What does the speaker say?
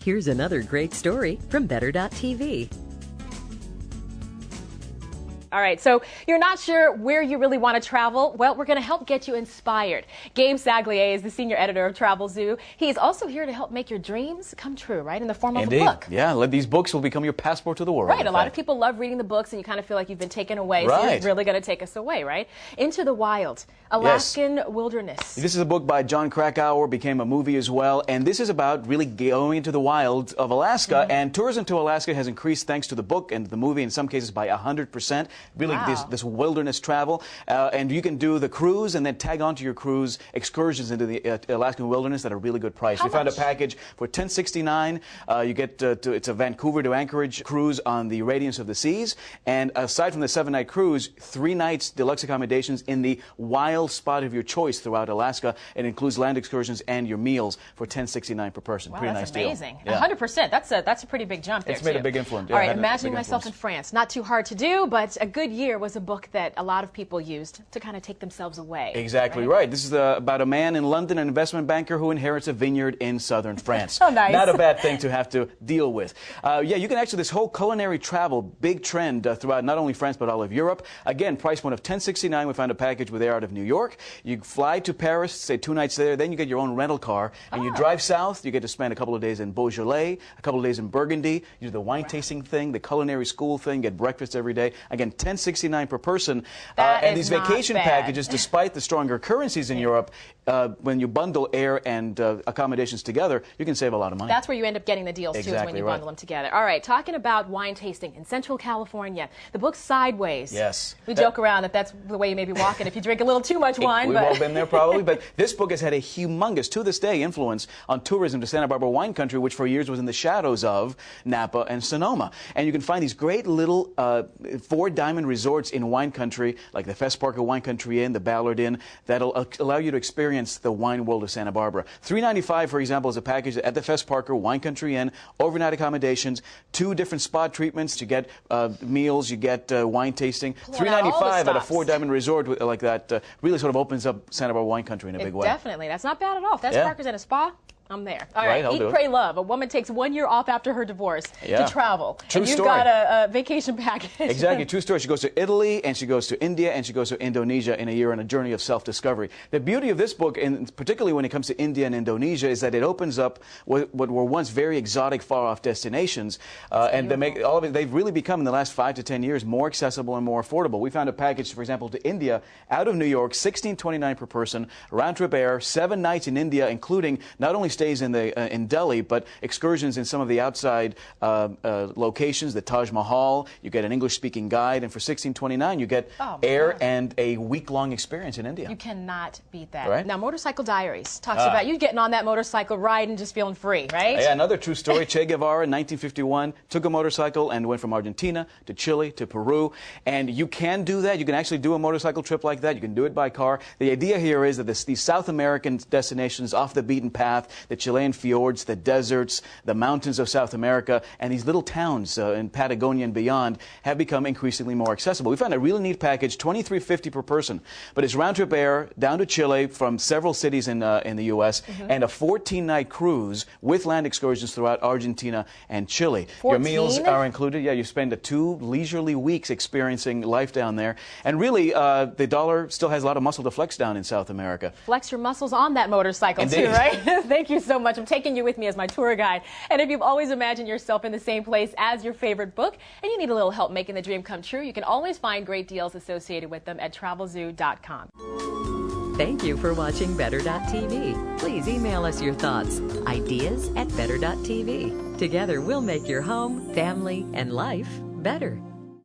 Here's another great story from Better.tv. All right, so you're not sure where you really want to travel? Well, we're going to help get you inspired. Gabe Saglier is the senior editor of Travel Zoo. He's also here to help make your dreams come true, right, in the form of a book. Yeah, these books will become your passport to the world. Right, a lot of people love reading the books, and you kind of feel like you've been taken away, so you're really going to take us away, right? Into the Wild, Alaskan Wilderness. This is a book by Jon Krakauer, became a movie as well, and this is about really going into the wilds of Alaska, and tourism to Alaska has increased thanks to the book and the movie, in some cases by 100%. Really, this wilderness travel, and you can do the cruise and then tag onto your cruise excursions into the Alaskan wilderness at a really good price. We found a package for $10.69. You get it's a Vancouver to Anchorage cruise on the Radiance of the Seas, and aside from the 7-night cruise, 3 nights deluxe accommodations in the wild spot of your choice throughout Alaska. It includes land excursions and your meals for $10.69 per person. Wow, pretty that's nice amazing. Deal. 100%. That's a pretty big jump there. It's made a big influence. All right, imagining myself in France. Not too hard to do, but A Good Year was a book that a lot of people used to kind of take themselves away. Exactly right. This is about a man in London, an investment banker who inherits a vineyard in southern France. Oh, nice. Not a bad thing to have to deal with. Yeah, you can actually, this whole culinary travel, big trend throughout not only France but all of Europe. Again, price point of $10.69. We found a package with air out of New York. You fly to Paris, stay 2 nights there, then you get your own rental car, and you drive south. You get to spend a couple of days in Beaujolais, a couple of days in Burgundy. You do the wine tasting thing, the culinary school thing, get breakfast every day. Again, $10.69 per person. And these vacation packages, despite the stronger currencies in Europe, when you bundle air and accommodations together, you can save a lot of money. That's where you end up getting the deals, too, is when you bundle them together. All right, talking about wine tasting in Central California, the book Sideways. Yes. We joke around that that's the way you may be walking if you drink a little too much wine. We've all been there probably, but this book has had a humongous, to this day, influence on tourism to Santa Barbara wine country, which for years was in the shadows of Napa and Sonoma. And you can find these great little 4-diamond resorts in wine country, like the Fess Parker Wine Country Inn, the Ballard Inn, that'll allow you to experience the wine world of Santa Barbara. $3.95, for example, is a package at the Fess Parker Wine Country Inn, overnight accommodations, 2 different spa treatments. You get meals, you get wine tasting. $3.95 at a 4-diamond resort like that really sort of opens up Santa Barbara wine country in a big way. Definitely. That's not bad at all. Fess Parker's at a spa. I'm there. All right, Eat, I'll Pray, Love. A woman takes 1 year off after her divorce to travel. True and you've story. got a vacation package. Exactly, true story. She goes to Italy, and she goes to India, and she goes to Indonesia in a year on a journey of self-discovery. The beauty of this book, and particularly when it comes to India and Indonesia, is that it opens up what were once very exotic, far-off destinations, and they make all of it. They've really become in the last 5 to 10 years more accessible and more affordable. We found a package, for example, to India out of New York, $16.29 per person, round-trip air, 7 nights in India, including not only stays in the in Delhi, but excursions in some of the outside locations, the Taj Mahal. You get an English-speaking guide, and for $16.29, you get air and a week-long experience in India. You cannot beat that. Right? Now, Motorcycle Diaries talks about you getting on that motorcycle, riding, just feeling free, right? Yeah, another true story. Che Guevara, in 1951, took a motorcycle and went from Argentina to Chile to Peru. And you can do that. You can actually do a motorcycle trip like that. You can do it by car. The idea here is that these South American destinations off the beaten path, the Chilean fjords, the deserts, the mountains of South America, and these little towns in Patagonia and beyond have become increasingly more accessible. We found a really neat package, $23.50 per person, but it's round-trip air down to Chile from several cities in the U.S. and a 14-night cruise with land excursions throughout Argentina and Chile. 14? Your meals are included. Yeah, you spend 2 leisurely weeks experiencing life down there, and really the dollar still has a lot of muscle to flex down in South America. Flex your muscles on that motorcycle too, right? Thank you so much. I'm taking you with me as my tour guide. And if you've always imagined yourself in the same place as your favorite book and you need a little help making the dream come true, you can always find great deals associated with them at TravelZoo.com. Thank you for watching Better.tv. Please email us your thoughts, ideas at Better.tv. Together we'll make your home, family, and life better.